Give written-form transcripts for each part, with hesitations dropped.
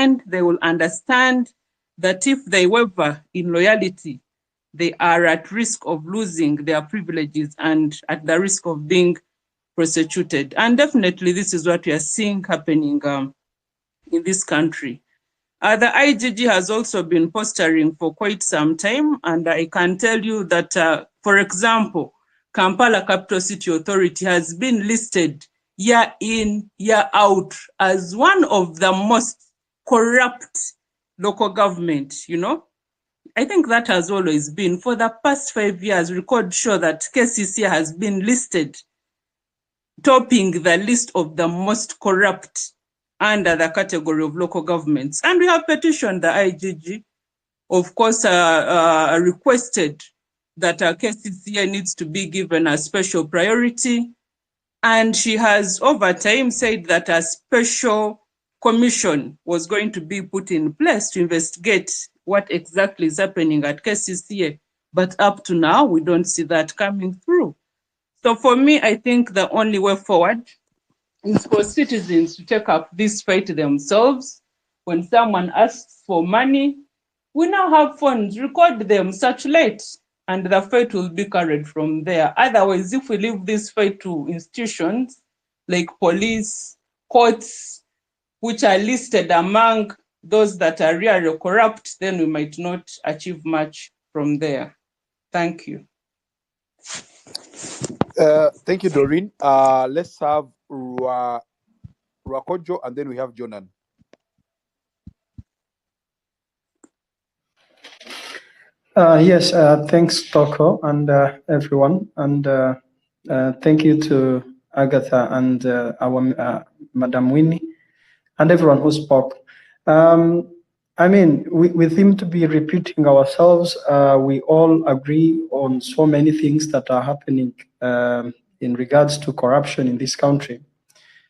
end, they will understand that if they waver in loyalty, they are at risk of losing their privileges and at the risk of being prosecuted. And definitely this is what we are seeing happening in this country. The IGG has also been posturing for quite some time, and I can tell you that, for example, Kampala Capital City Authority has been listed year in, year out as one of the most corrupt local government, you know. I think that has always been. For the past 5 years, records show that KCC has been listed, topping the list of the most corrupt under the category of local governments. And we have petitioned the IGG, of course, requested that KCCA needs to be given a special priority. And she has over time said that a special commission was going to be put in place to investigate what exactly is happening at KCCA. But up to now, we don't see that coming through. So for me, I think the only way forward is for citizens to take up this fight themselves. When someone asks for money, we now have phones, record them, circulate, and the fight will be carried from there. Otherwise, if we leave this fight to institutions like police, courts, which are listed among those that are really corrupt, then we might not achieve much from there. Thank you. Thank you, Doreen. Let's have Rakojo, and then we have Jonan. Yes, thanks, Toko, and everyone. And thank you to Agatha and our Madam Winnie, and everyone who spoke. I mean, we seem to be repeating ourselves. We all agree on so many things that are happening in regards to corruption in this country.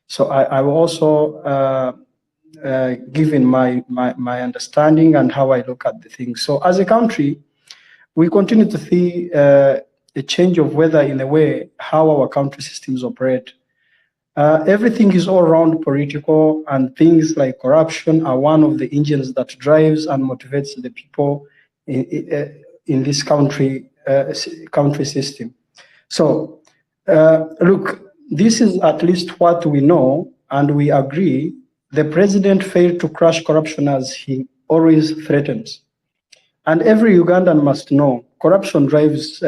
So I will also given my understanding and how I look at the things. So as a country, we continue to see a change of weather in the way how our country systems operate. Everything is all around political, and things like corruption are one of the engines that drives and motivates the people in this country system. So look, this is at least what we know, and we agree. The president failed to crush corruption as he always threatens. And every Ugandan must know corruption drives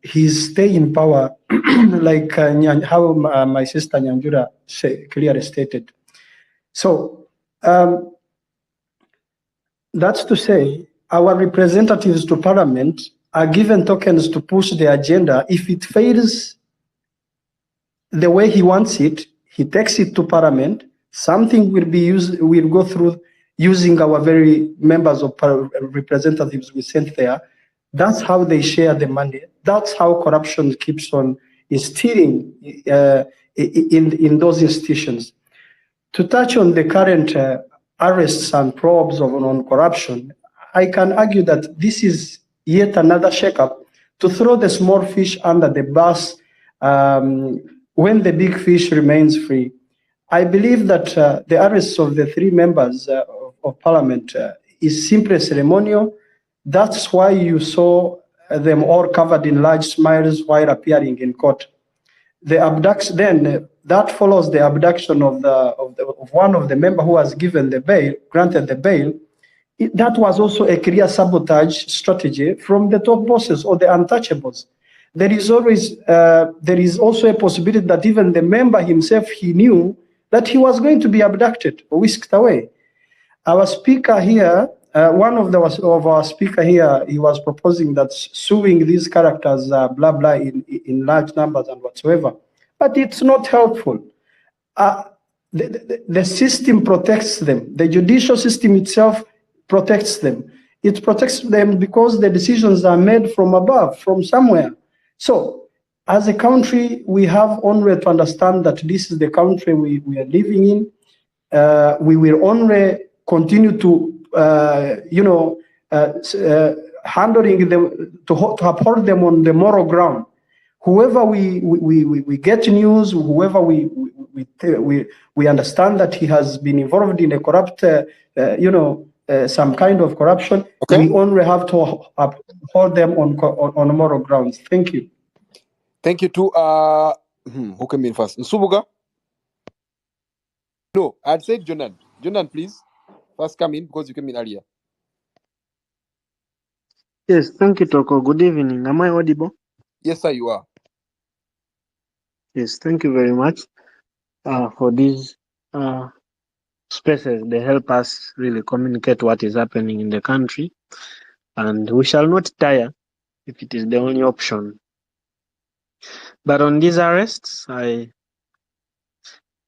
his stay in power, like how my sister Nyanjura clearly stated. So that's to say, our representatives to parliament are given tokens to push the agenda. If it fails the way he wants it, he takes it to parliament. Something will be used, will go through using our very members of representatives we sent there. That's how they share the money. That's how corruption keeps on instilling in those institutions. To touch on the current arrests and probes on corruption, I can argue that this is yet another shakeup to throw the small fish under the bus when the big fish remains free. I believe that the arrests of the 3 members of parliament is simply ceremonial. That's why you saw them all covered in large smiles while appearing in court. The abduction, then that follows the abduction of one of the members who was given the bail, granted the bail. That was also a clear sabotage strategy from the top bosses or the untouchables. There is also a possibility that even the member himself, he knew that he was going to be abducted or whisked away. Our speaker here, one of our speaker here, he was proposing that suing these characters, blah, blah, in large numbers and whatsoever. But it's not helpful. The system protects them. The judicial system itself protects them. It protects them because the decisions are made from above, from somewhere. So, as a country, we have only to understand that this is the country we are living in. We will only continue to, handling them, to uphold them on the moral ground. Whoever we get news, whoever we we understand that he has been involved in a corrupt, some kind of corruption. Okay. We only have to hold them on moral grounds. Thank you. Thank you too. Who came in first? Nsubuga? No, I'd say Jonan. Jonan, please. First come in because you came in earlier. Yes, thank you, Toko. Good evening. Am I audible? Yes, sir, you are. Yes, thank you very much for these spaces. They help us really communicate what is happening in the country, and we shall not tire if it is the only option. But on these arrests, I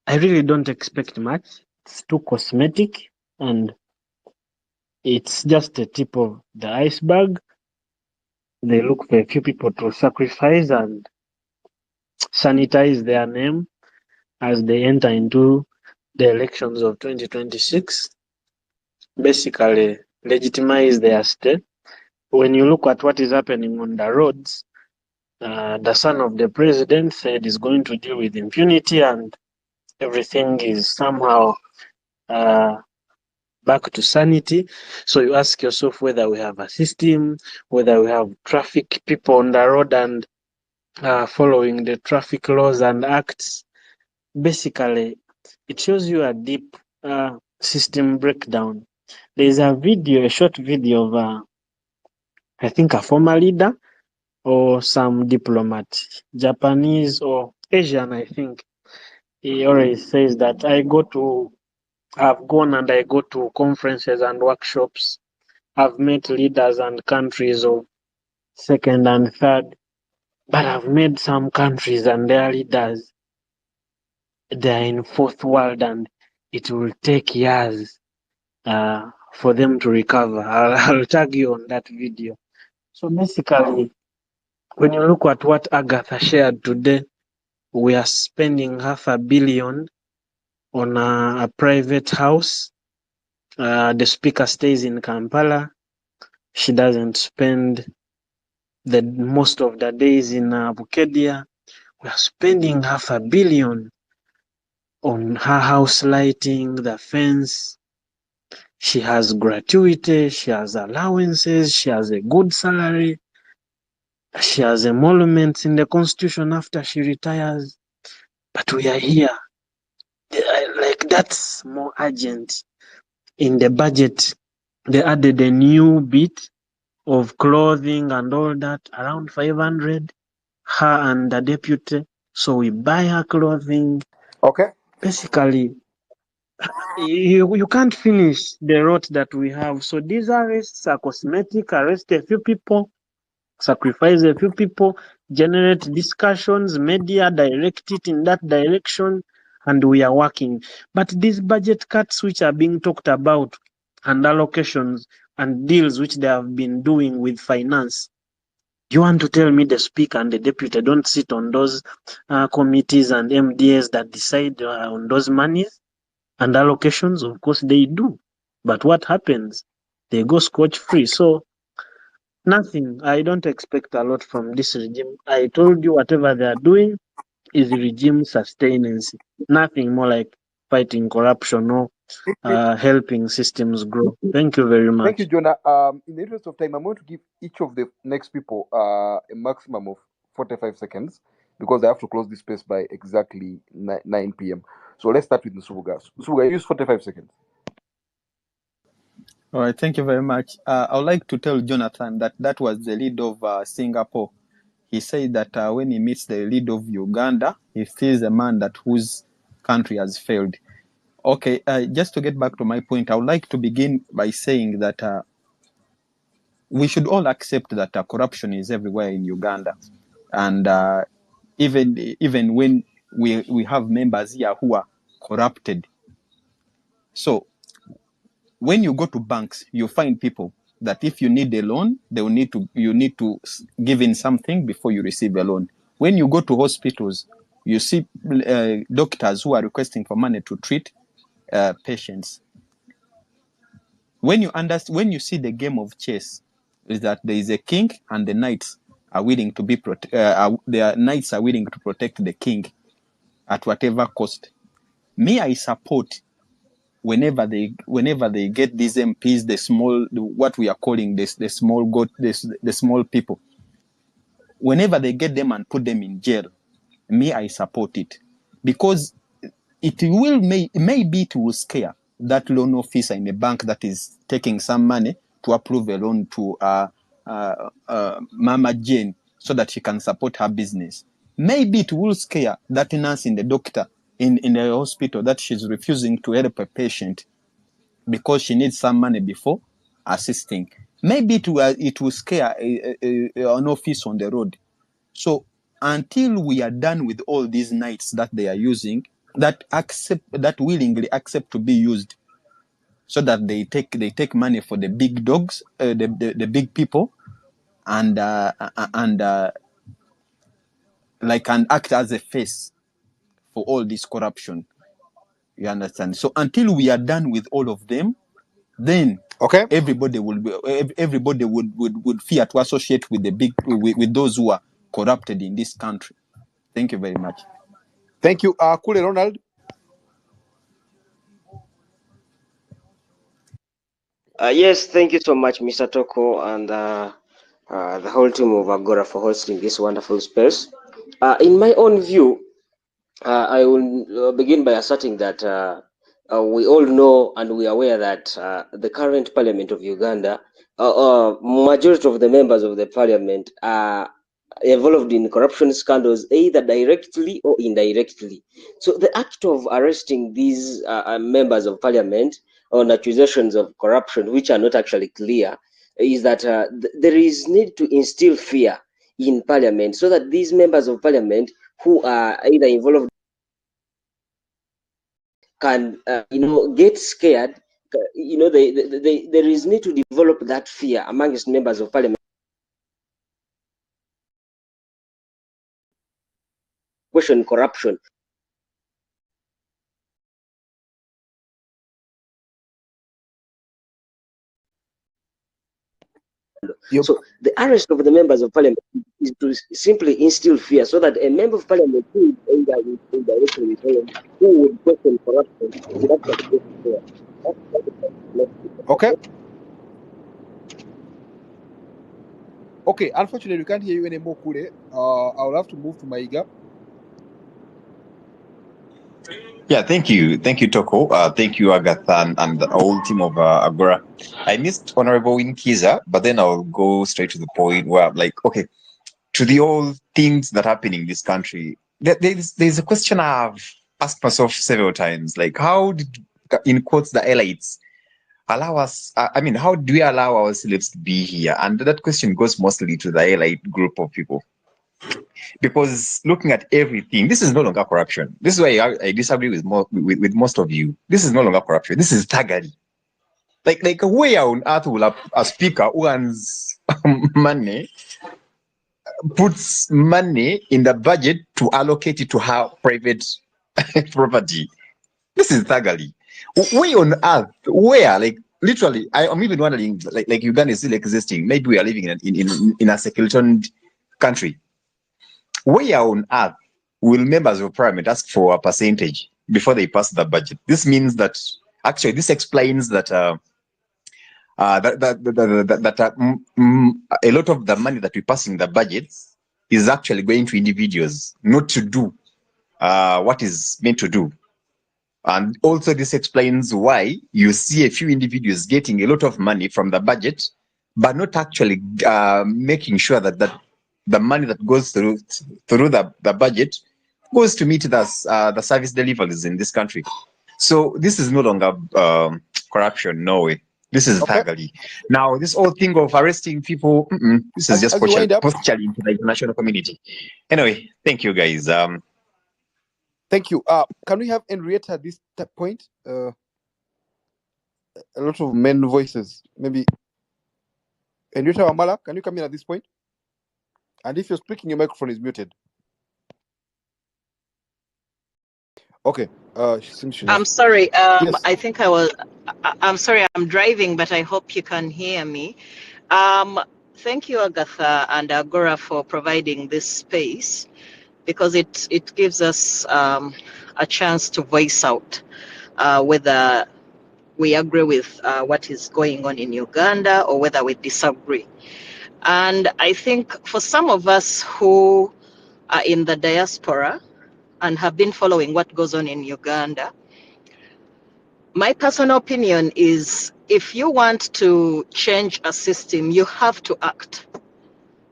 really don't expect much. It's too cosmetic, and it's just the tip of the iceberg. They look for a few people to sacrifice and sanitize their name as they enter into the elections of 2026, basically legitimize their state. When you look at what is happening on the roads, the son of the president said he's going to deal with impunity and everything is somehow back to sanity. So you ask yourself whether we have a system, whether we have traffic people on the road and following the traffic laws and acts. Basically, it shows you a deep system breakdown. There's a video, a short video of, I think, a former leader or some diplomat, Japanese or Asian, I think. He always says that I've gone and I go to conferences and workshops. I've met leaders and countries of second and third, but I've met some countries and their leaders, they're in fourth world and it will take years for them to recover. I'll tag you on that video. So basically, when you look at what Agatha shared today, we are spending $500 million on a private house. The speaker stays in Kampala. She doesn't spend the most of the days in Bukedia. We are spending $500 million on her house lighting, the fence. She has gratuity, she has allowances, she has a good salary, she has emoluments in the constitution after she retires. But we are here. Like, that's more urgent. In the budget, they added a new bit of clothing and all that, around 500, her and the deputy. So we buy her clothing. Okay. Basically, you can't finish the rot that we have. So these arrests are cosmetic, arrest a few people, sacrifice a few people, generate discussions, media direct it in that direction, and we are working. But these budget cuts which are being talked about and allocations and deals which they have been doing with finance, you want to tell me the speaker and the deputy don't sit on those committees and MDAs that decide on those monies and allocations? Of course they do. But what happens? They go scotch free. So nothing. I don't expect a lot from this regime. I told you whatever they are doing is regime sustenance. Nothing more like fighting corruption or helping systems grow. Thank you very much. Thank you, Jonah. In the interest of time, I'm going to give each of the next people a maximum of 45 seconds because I have to close this space by exactly 9 p.m. So let's start with Nsubuga. Nsubuga, use 45 seconds. All right, thank you very much. I would like to tell Jonathan that was the lead of Singapore. He said that when he meets the lead of Uganda, he feels a man that whose country has failed. Okay, just to get back to my point, I would like to begin by saying that we should all accept that corruption is everywhere in Uganda. And even when we have members here who are corrupted. So when you go to banks, you find people that if you need a loan, you need to give in something before you receive a loan. When you go to hospitals, you see doctors who are requesting for money to treat patients. When you see the game of chess, is that there is a king and the knights are willing to be the knights are willing to protect the king at whatever cost. Me, I support whenever they get these MPs, what we are calling the small people. Whenever they get them and put them in jail, me, I support it, because maybe it will scare that loan officer in a bank that is taking some money to approve a loan to Mama Jane so that she can support her business. Maybe it will scare that nurse in the doctor in the hospital that she's refusing to help a patient because she needs some money before assisting. Maybe it will scare an office on the road. So until we are done with all these nights that they are using, that willingly accept to be used, so that they take money for the big dogs, the big people, and act as a face for all this corruption. You understand? So until we are done with all of them, then Okay. everybody would fear to associate with with those who are corrupted in this country. Thank you very much. Thank you. Kule Ronald. Yes, thank you so much, Mr. Toko, and the whole team of Agora for hosting this wonderful space. In my own view, I will begin by asserting that we all know and we are aware that the current Parliament of Uganda, majority of the members of the Parliament are involved in corruption scandals, either directly or indirectly. So the act of arresting these members of Parliament on accusations of corruption, which are not actually clear, is that there is need to instill fear in Parliament so that these members of Parliament who are either involved can get scared. There is need to develop that fear amongst members of Parliament. Question corruption. So the arrest of the members of Parliament is to simply instill fear, so that a member of Parliament who is either indirectly with him, who would question corruption, would actually get fear. Okay. Okay, unfortunately, we can't hear you anymore, Kule. I'll have to move to Maiga. Yeah, thank you, Toko. Thank you, Agatha, and the whole team of Agora. I missed Honorable Winkiza, but then I'll go straight to the point where, okay, to the old things that happen in this country. There's a question I've asked myself several times, like how did, in quotes, the elites allow us? How do we allow ourselves to be here? And that question goes mostly to the elite group of people. Because looking at everything, this is no longer corruption. This is why I disagree with most of you. This is no longer corruption. This is thuggery. Like where on earth will a speaker who earns money puts money in the budget to allocate it to her private property? This is thuggery. Where on earth? Where? Like literally, I'm even wondering. Like Uganda is still existing. Maybe we are living in a secularized country. Where on earth will members of parliament ask for a percentage before they pass the budget? This means that actually this explains that a lot of the money that we pass in the budget is actually going to individuals, not to do what is meant to do. And also this explains why you see a few individuals getting a lot of money from the budget, but not actually making sure that the money that goes through the budget goes to meet the service deliveries in this country. So this is no longer corruption, no way. This is thuggery. Now, this whole thing of arresting people, this is just posturing into the international community. Anyway, thank you, guys. Thank you. Can we have Henrietta at this point? A lot of men voices. Maybe Henrietta Wamala, can you come in at this point? And if you're speaking, your microphone is muted. Okay. I'm sorry. Yes. I think I'm sorry. I'm driving, but I hope you can hear me. Thank you, Agatha and Agora, for providing this space, because it gives us a chance to voice out whether we agree with what is going on in Uganda or whether we disagree. And I think for some of us who are in the diaspora and have been following what goes on in Uganda, my personal opinion is if you want to change a system, you have to act.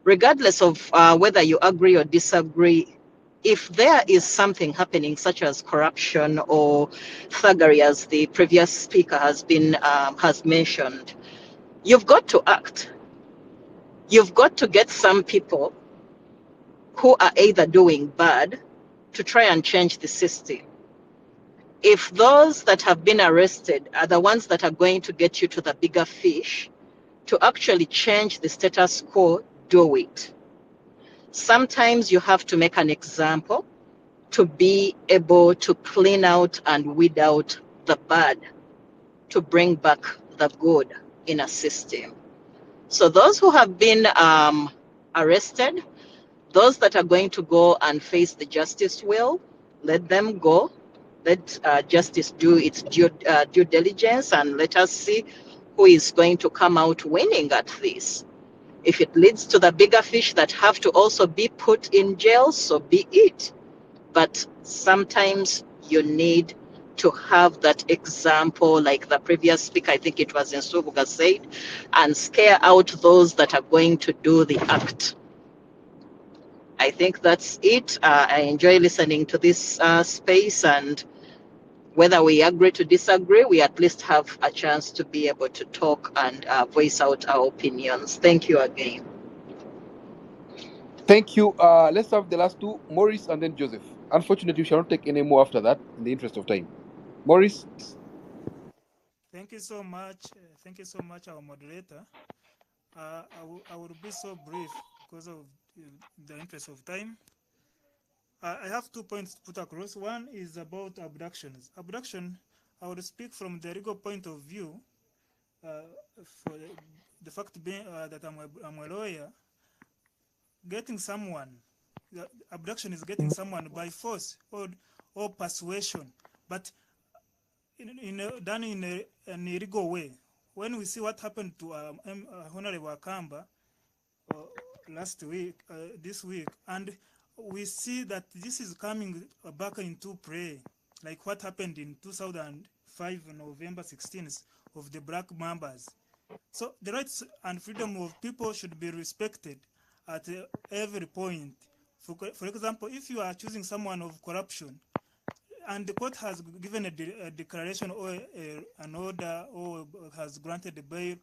Regardless of whether you agree or disagree, if there is something happening such as corruption or thuggery, as the previous speaker has mentioned, you've got to act. You've got to get some people who are either doing bad to try and change the system. If those that have been arrested are the ones that are going to get you to the bigger fish, to actually change the status quo, do it. Sometimes you have to make an example to be able to clean out and weed out the bad, to bring back the good in a system. So those who have been arrested, those that are going to go and face the justice will, let them go. Let justice do its due diligence, and let us see who is going to come out winning at this. If it leads to the bigger fish that have to also be put in jail, so be it. But sometimes you need to have that example, like the previous speaker, I think it was in Subuga, said, and scare out those that are going to do the act. I think that's it. I enjoy listening to this space, and whether we agree to disagree, we at least have a chance to be able to talk and voice out our opinions. Thank you again. Thank you. Let's have the last two, Maurice and then Joseph. Unfortunately, we shall not take any more after that in the interest of time. Maurice. Thank you so much. Thank you so much, our moderator. I will be so brief because of the interest of time. I have 2 points to put across. One is about abductions. Abduction, I will speak from the legal point of view. For the fact being that I'm a lawyer, getting someone, abduction is getting someone by force or persuasion, but done in an illegal way. When we see what happened to Honorable Akamba last week, this week, and we see that this is coming back into play, like what happened in 2005, November 16th, of the Black Mambas. So the rights and freedom of people should be respected at every point. For example, if you are choosing someone of corruption, and the court has given a declaration or an order or has granted a bail,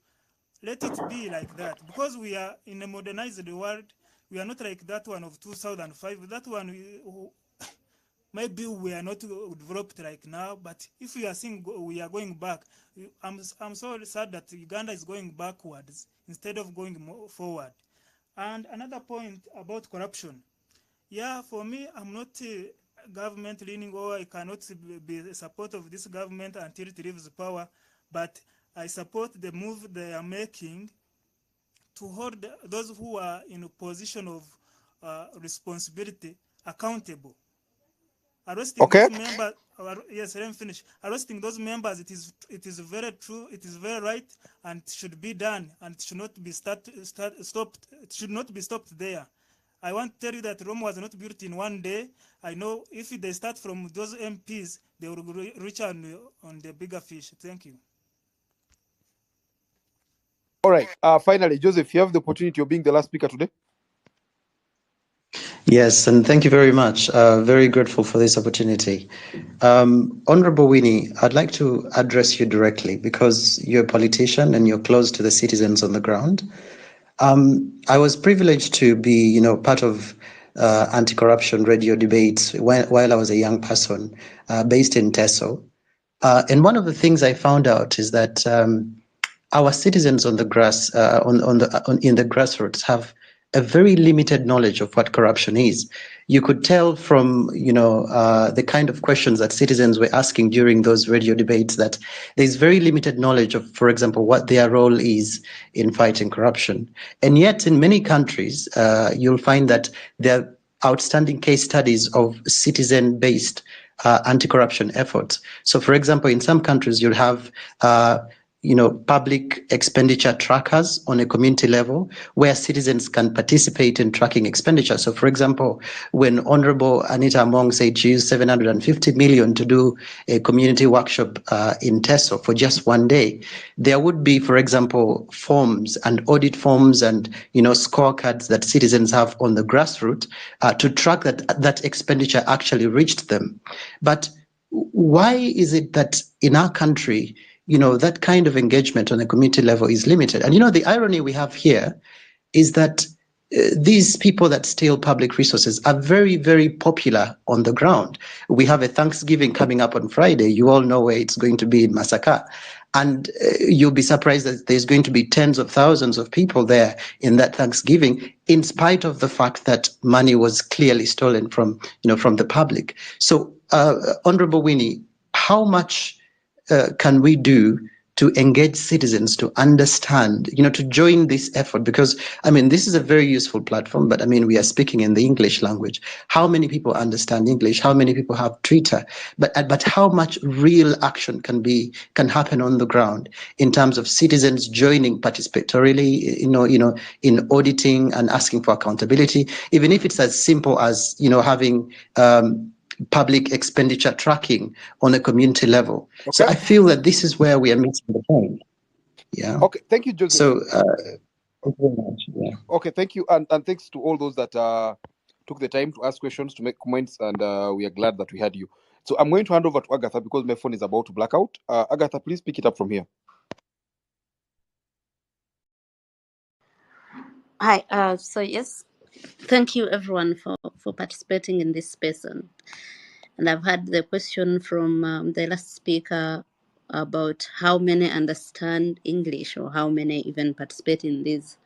let it be like that. Because we are in a modernized world, we are not like that one of 2005. That one, maybe we are not developed like now, but if we are seeing we are going back, I'm so sad that Uganda is going backwards instead of going forward. And another point about corruption. Yeah, for me, I'm not government leaning, or I cannot be a support of this government until it leaves power, but I support the move they are making to hold those who are in a position of responsibility accountable. Arresting those members, yes, let me finish. Arresting those members, it is very true, it is very right, and should be done, and it should not be stopped. It should not be stopped there. I want to tell you that Rome was not built in one day. I know if they start from those MPs, they will reach on the bigger fish. Thank you. All right. Finally, Joseph, you have the opportunity of being the last speaker today. Yes, and thank you very much. Very grateful for this opportunity. Honorable Winnie, I'd like to address you directly because you're a politician and you're close to the citizens on the ground. I was privileged to be, part of anti-corruption radio debates while I was a young person based in Teso. And one of the things I found out is that our citizens on the in the grassroots have a very limited knowledge of what corruption is. You could tell from, the kind of questions that citizens were asking during those radio debates that there's very limited knowledge of, for example, what their role is in fighting corruption. And yet in many countries, you'll find that there are outstanding case studies of citizen-based anti-corruption efforts. So, for example, in some countries, you'll have public expenditure trackers on a community level where citizens can participate in tracking expenditure. So, for example, when Honorable Anita Among said she used 750 million to do a community workshop in Teso for just one day, there would be, for example, forms and audit forms and scorecards that citizens have on the grassroots to track that expenditure actually reached them. But why is it that in our country, that kind of engagement on a community level is limited? And the irony we have here is that these people that steal public resources are very, very popular on the ground. We have a Thanksgiving coming up on Friday. You all know where it's going to be in Masaka. And you'll be surprised that there's going to be tens of thousands of people there in that Thanksgiving, in spite of the fact that money was clearly stolen from the public. So, Honorable Winnie, how much can we do to engage citizens to understand, to join this effort? Because, this is a very useful platform, but we are speaking in the English language. How many people understand English? How many people have Twitter? But how much real action can happen on the ground in terms of citizens joining participatorily, in auditing and asking for accountability, even if it's as simple as, having public expenditure tracking on a community level. Okay. So I feel that this is where we are missing the point. Yeah. Okay. Thank you, Joseph. So, very much, yeah. Okay. Thank you, and thanks to all those that took the time to ask questions, to make comments, and we are glad that we had you. So I'm going to hand over to Agatha because my phone is about to black out. Agatha, please pick it up from here. Hi. So yes, thank you everyone for participating in this space. And I've had the question from the last speaker about how many understand English or how many even participate in these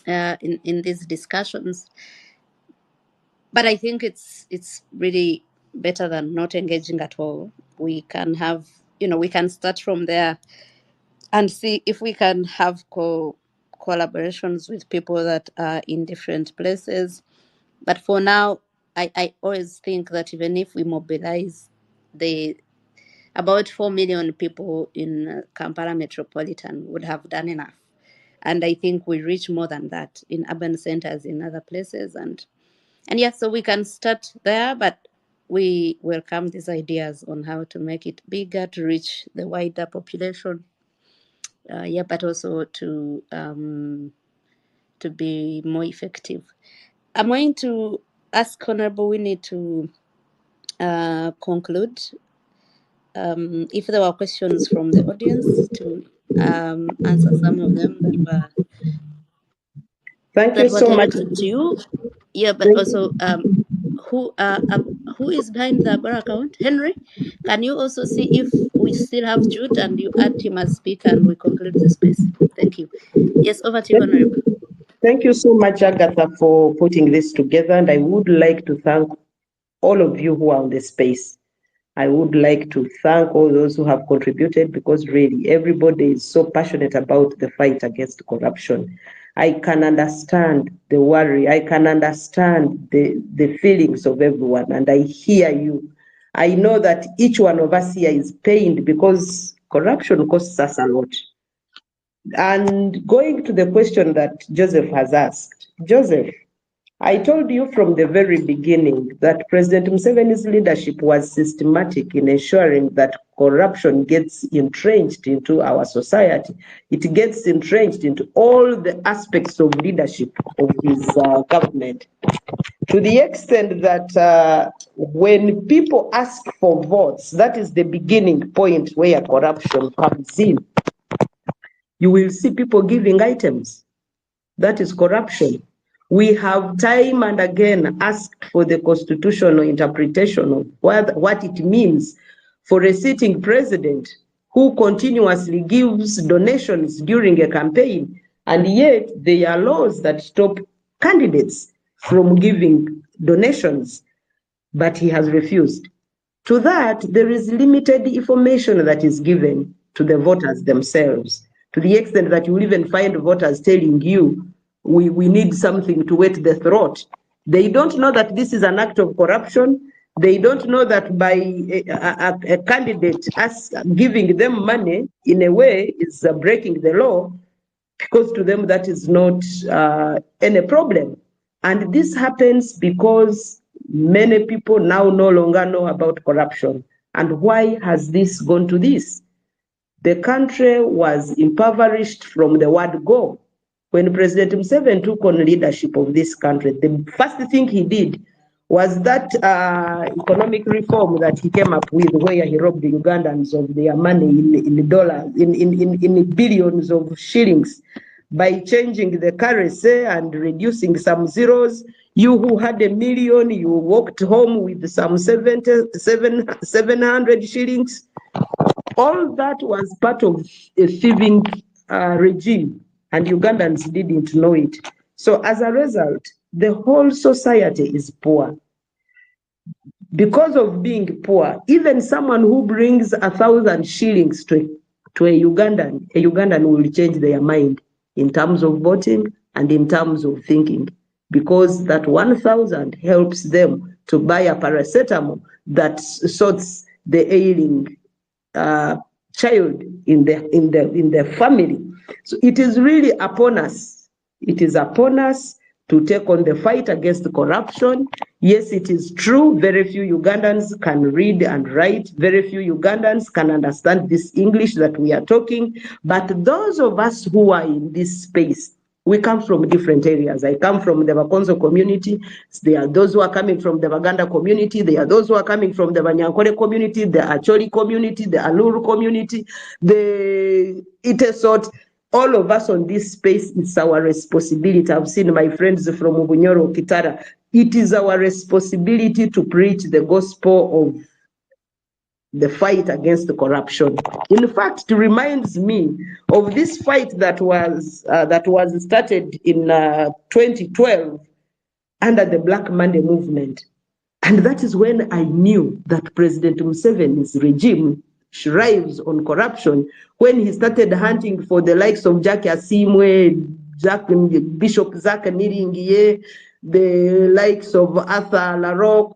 these discussions. But I think it's really better than not engaging at all. We can have, we can start from there and see if we can have collaborations with people that are in different places. But for now, I always think that even if we mobilize about 4 million people in Kampala metropolitan would have done enough. And I think we reach more than that in urban centers in other places. And yeah, so we can start there, but we welcome these ideas on how to make it bigger, to reach the wider population. But also to be more effective. I'm going to ask Honorable Winnie to conclude. If there were questions from the audience, to answer some of them that were Thank you so much to you. Yeah, but also who is behind the Agora account? Henry, can you also see if we still have Jude and you add him as speaker and we conclude the space? Thank you. Yes, over to you, Honorable. Thank you so much, Agatha, for putting this together. And I would like to thank all of you who are on the space. I would like to thank all those who have contributed, because really everybody is so passionate about the fight against corruption. I can understand the worry. I can understand the feelings of everyone, and I hear you. I know that each one of us here is pained because corruption costs us a lot. And going to the question that Joseph has asked, Joseph, I told you from the very beginning that President Museveni's leadership was systematic in ensuring that corruption gets entrenched into our society. It gets entrenched into all the aspects of leadership of his government, to the extent that when people ask for votes, that is the beginning point where corruption comes in. You will see people giving items. That is corruption. We have time and again asked for the constitutional interpretation of what it means for a sitting president who continuously gives donations during a campaign, and yet there are laws that stop candidates from giving donations, but he has refused. To that, there is limited information that is given to the voters themselves, to the extent that you will even find voters telling you, we need something to wet the throat. They don't know that this is an act of corruption. They don't know that by a candidate giving them money in a way is breaking the law, because to them that is not any problem. And this happens because many people now no longer know about corruption. And why has this gone to this? The country was impoverished from the word go. When President Museveni took on leadership of this country, the first thing he did was that economic reform that he came up with, where he robbed the Ugandans of their money in dollars, in billions of shillings, by changing the currency and reducing some zeros. You who had $1 million, you walked home with some 700 shillings. All that was part of a thieving regime, and Ugandans didn't know it. So as a result, the whole society is poor. Because of being poor, even someone who brings 1,000 shillings to a Ugandan will change their mind in terms of voting and in terms of thinking, because that 1,000 helps them to buy a paracetamol that sorts the ailing child in the family. So it is really upon us. It is upon us to take on the fight against corruption. Yes, it is true, very few Ugandans can read and write. Very few Ugandans can understand this English that we are talking. But those of us who are in this space, we come from different areas. I come from the Bakonzo community. There are those who are coming from the Baganda community. There are those who are coming from the Banyankole community, the Acholi community, the Aluru community, the Itesot. All of us on this space, it's our responsibility. I've seen my friends from Ubunyoro, Kitara. It is our responsibility to preach the gospel of the fight against the corruption. In fact, it reminds me of this fight that was started in 2012 under the Black Monday movement. And that is when I knew that President Museveni's regime thrives on corruption, when he started hunting for the likes of Jackie Asimwe, Bishop Zach Niringiye, the likes of Arthur Larocque,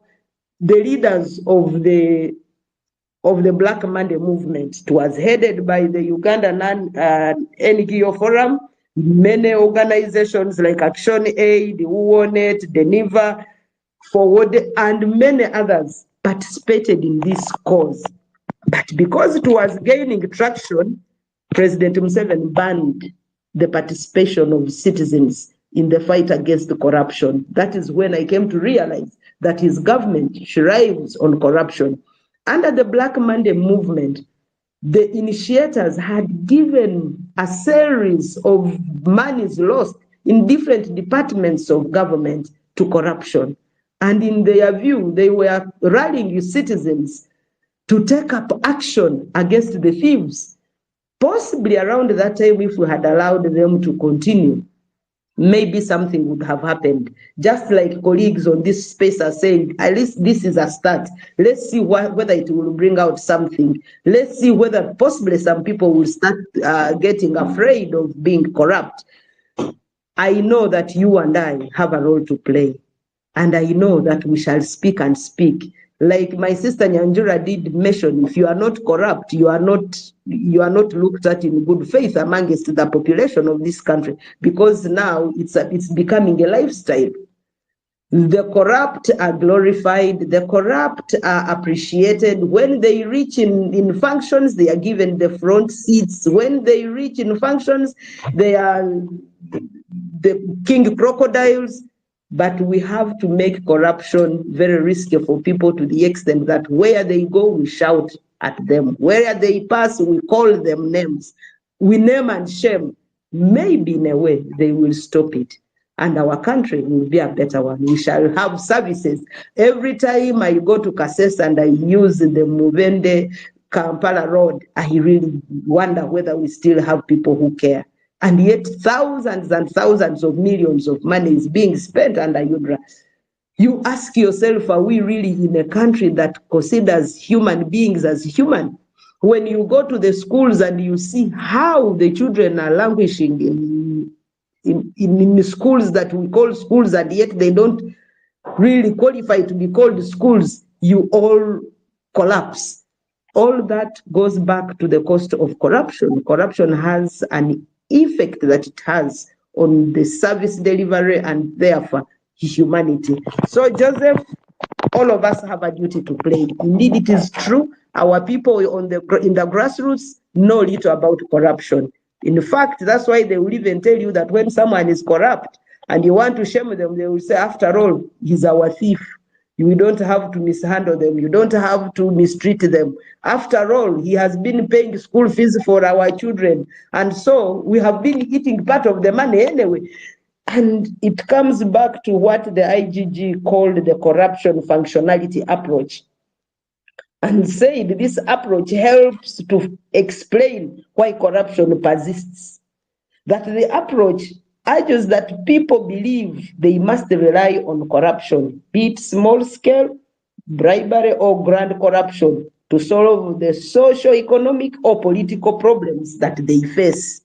the leaders of the Black Monday movement. It was headed by the Ugandan NGO Forum. Many organizations like Action Aid, Muwonge, Deniva, Forward, and many others participated in this cause. But because it was gaining traction, President Museveni banned the participation of citizens in the fight against the corruption. That is when I came to realize that his government thrives on corruption. Under the Black Monday movement, the initiators had given a series of monies lost in different departments of government to corruption. And in their view, they were rallying citizens to take up action against the thieves. Possibly around that time, if we had allowed them to continue, maybe something would have happened. Just like colleagues on this space are saying, at least this is a start. Let's see whether it will bring out something. Let's see whether possibly some people will start getting afraid of being corrupt. I know that you and I have a role to play. And I know that we shall speak and speak. Like my sister Nyanjura did mention, if you are not corrupt, you are not looked at in good faith amongst the population of this country, because now it's becoming a lifestyle. The corrupt are glorified, the corrupt are appreciated. When they reach in functions, they are given the front seats. When they reach in functions, they are the king crocodiles. But we have to make corruption very risky for people, to the extent that where they go, we shout at them. Where they pass, we call them names. We name and shame. Maybe in a way, they will stop it. And our country will be a better one. We shall have services. Every time I go to Kasese and I use the Muwonge Kampala road, I really wonder whether we still have people who care. And yet thousands and thousands of millions of money is being spent under UDRA. You ask yourself, are we really in a country that considers human beings as human? When you go to the schools and you see how the children are languishing in schools that we call schools, and yet they don't really qualify to be called schools. you all collapse. All that goes back to the cost of corruption. Corruption has an effect that it has on the service delivery and therefore humanity. So, Joseph, all of us have a duty to play. Indeed, it is true. Our people in the grassroots know little about corruption. In fact, that's why they will even tell you that when someone is corrupt and you want to shame them, they will say, after all, he's our thief. You don't have to mishandle them. You don't have to mistreat them. After all, he has been paying school fees for our children. And so we have been eating part of the money anyway. And it comes back to what the IGG called the corruption functionality approach, and said this approach helps to explain why corruption persists. That the approach urges that people believe they must rely on corruption, be it small scale, bribery, or grand corruption, to solve the socio-economic or political problems that they face.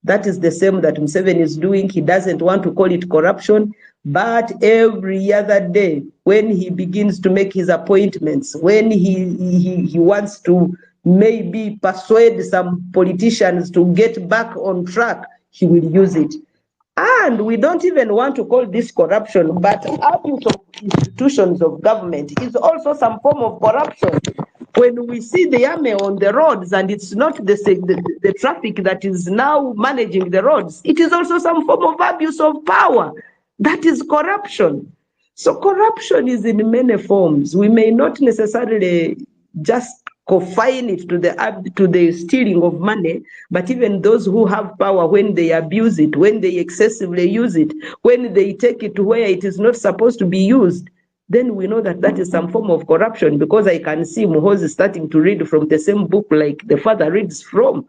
That is the same that Museveni is doing. He doesn't want to call it corruption, but every other day, when he begins to make his appointments, when he wants to maybe persuade some politicians to get back on track, he will use it. And we don't even want to call this corruption, but abuse of institutions of government is also some form of corruption. When we see the army on the roads and it's not the traffic that is now managing the roads, it is also some form of abuse of power. That is corruption. So corruption is in many forms. We may not necessarily just confine it to the stealing of money, but even those who have power, when they abuse it, when they excessively use it, when they take it to where it is not supposed to be used, then we know that that is some form of corruption, because I can see Muhozi starting to read from the same book like the father reads from,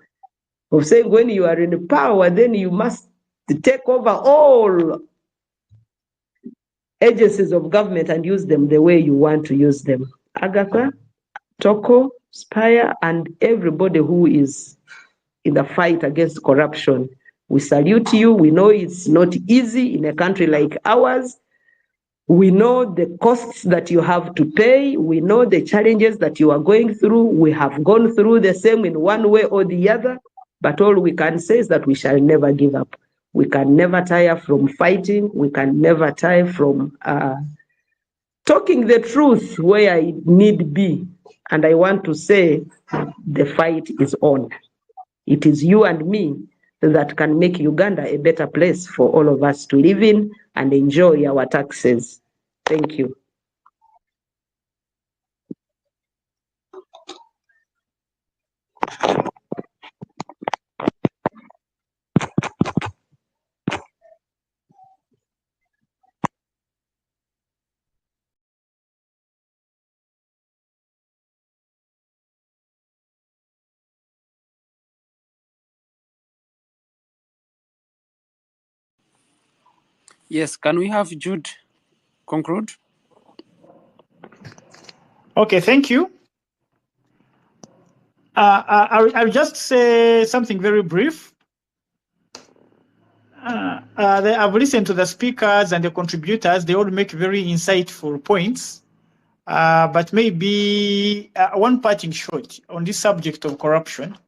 of saying when you are in power, then you must take over all agencies of government and use them the way you want to use them. Agatha, Toko, Spire, and everybody who is in the fight against corruption, we salute you. We know it's not easy in a country like ours. We know the costs that you have to pay. We know the challenges that you are going through. We have gone through the same in one way or the other, but all we can say is that we shall never give up. We can never tire from fighting. We can never tire from talking the truth where it need be. And I want to say the fight is on. It is you and me that can make Uganda a better place for all of us to live in and enjoy our taxes. Thank you. Yes, can we have Jude conclude? Okay, thank you. I'll just say something very brief. I've listened to the speakers and the contributors. They all make very insightful points. But maybe one parting shot on this subject of corruption.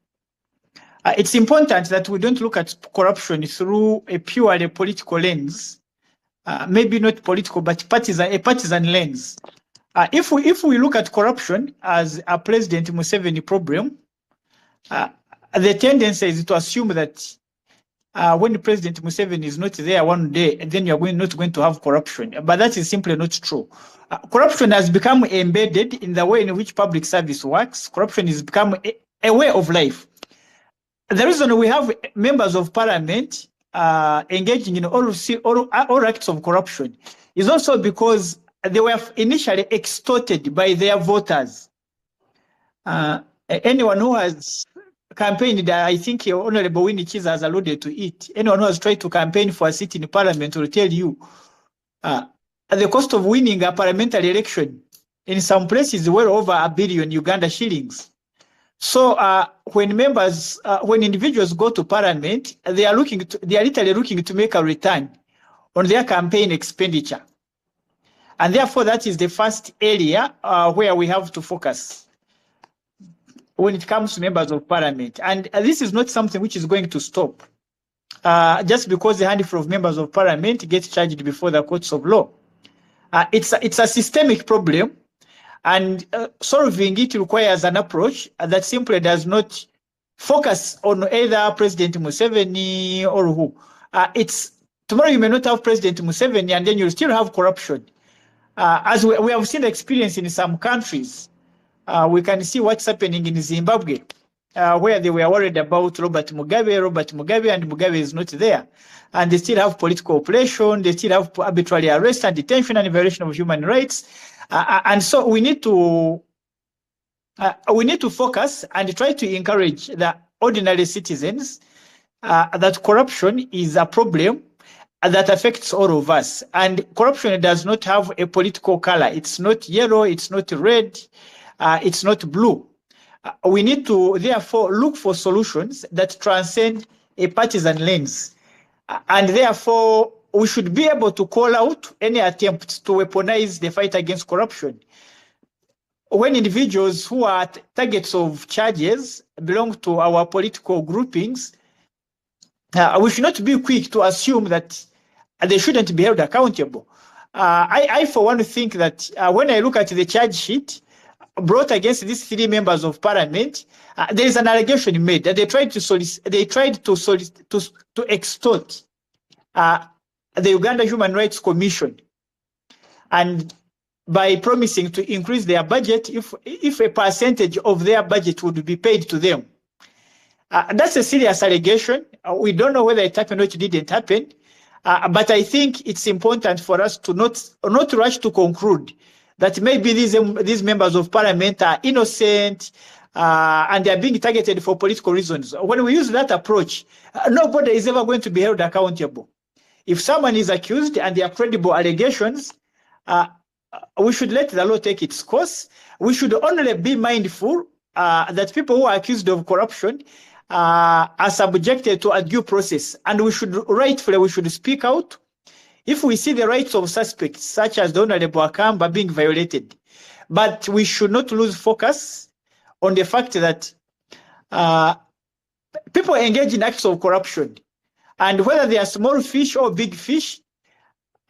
It's important that we don't look at corruption through a purely political lens. Maybe not political, but a partisan lens. If we look at corruption as a President Museveni problem, the tendency is to assume that when President Museveni is not there one day, then you're not going to have corruption. But that is simply not true. Corruption has become embedded in the way in which public service works. Corruption has become a way of life. The reason we have members of parliament engaging in all acts of corruption is also because they were initially extorted by their voters. Anyone who has campaigned, I think Honorable Winnie Chiza has alluded to it. Anyone who has tried to campaign for a seat in parliament will tell you the cost of winning a parliamentary election in some places is well over $1 billion Uganda shillings. So when individuals go to parliament, they are literally looking to make a return on their campaign expenditure. And therefore, that is the first area where we have to focus when it comes to members of parliament. And this is not something which is going to stop just because a handful of members of parliament get charged before the courts of law. It's a systemic problem, and solving it requires an approach that simply does not focus on either President Museveni or who. It's tomorrow you may not have President Museveni, and then you'll still have corruption. As we have seen the experience in some countries, we can see what's happening in Zimbabwe, where they were worried about Robert Mugabe, and Mugabe is not there. And they still have political oppression, they still have arbitrary arrest and detention and violation of human rights. And so we need to focus and try to encourage the ordinary citizens that corruption is a problem that affects all of us. And corruption does not have a political color. It's not yellow, it's not red, it's not blue. We need to therefore look for solutions that transcend a partisan lens. And therefore, we should be able to call out any attempts to weaponize the fight against corruption. When individuals who are targets of charges belong to our political groupings, we should not be quick to assume that they shouldn't be held accountable. I for one, think that when I look at the charge sheet brought against these 3 members of parliament, there is an allegation made that they tried to extort the Uganda Human Rights Commission, and by promising to increase their budget if a percentage of their budget would be paid to them. That's a serious allegation. We don't know whether it happened or it didn't happen, but I think it's important for us to not rush to conclude that maybe these members of parliament are innocent and they are being targeted for political reasons. When we use that approach, nobody is ever going to be held accountable. If someone is accused and there are credible allegations, we should let the law take its course. We should only be mindful that people who are accused of corruption are subjected to a due process, and we should speak out if we see the rights of suspects, such as the Honorable Akamba, being violated. But we should not lose focus on the fact that people engage in acts of corruption, and whether they are small fish or big fish,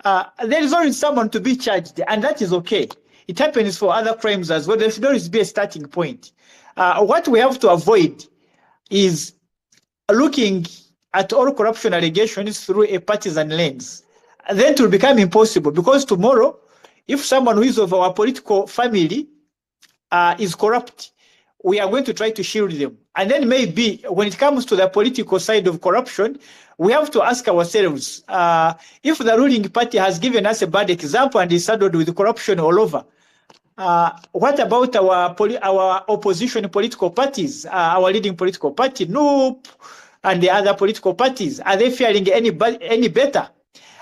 there is always someone to be charged, and that is okay. It happens for other crimes as well. There should always be a starting point. What we have to avoid is looking at all corruption allegations through a partisan lens. Then it will become impossible, because tomorrow, if someone who is of our political family is corrupt, we are going to try to shield them. And then maybe when it comes to the political side of corruption, we have to ask ourselves, if the ruling party has given us a bad example and is saddled with corruption all over, what about our opposition political parties, our leading political party, NUP, and the other political parties? Are they faring any better?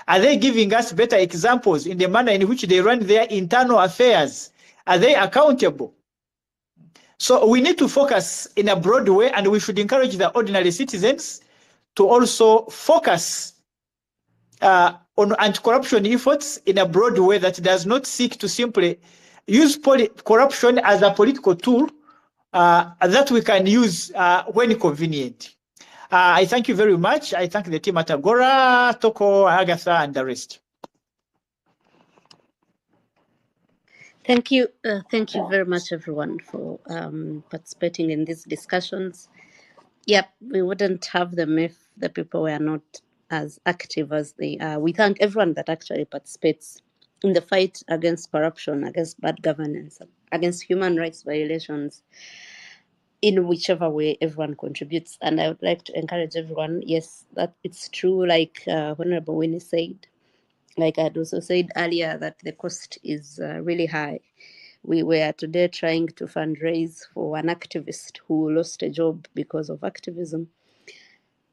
Are they giving us better examples in the manner in which they run their internal affairs? Are they accountable? So we need to focus in a broad way, and we should encourage the ordinary citizens to also focus on anti-corruption efforts in a broad way that does not seek to simply use corruption as a political tool that we can use when convenient. I thank you very much. I thank the team at Agora, Toko, Agatha, and the rest. Thank you very much, everyone, for participating in these discussions. Yep, we wouldn't have them if the people were not as active as they are. We thank everyone that actually participates in the fight against corruption, against bad governance, against human rights violations, in whichever way everyone contributes. And I would like to encourage everyone, yes, that it's true, like Honorable Winnie said, like I had also said earlier, that the cost is really high. We were today trying to fundraise for an activist who lost a job because of activism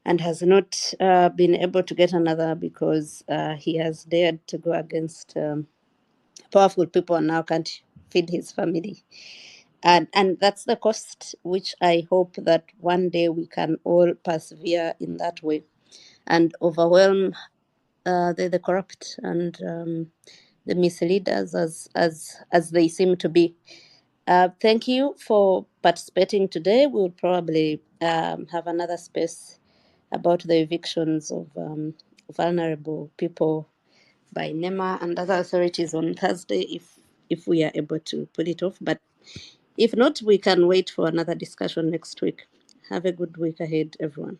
and has not been able to get another because he has dared to go against powerful people and now can't feed his family. And that's the cost, which I hope that one day we can all persevere in that way and overwhelm the corrupt and the misleaders as they seem to be. Thank you for participating today. We'll probably have another space about the evictions of vulnerable people by NEMA and other authorities on Thursday if we are able to pull it off. But if not, we can wait for another discussion next week. Have a good week ahead, everyone.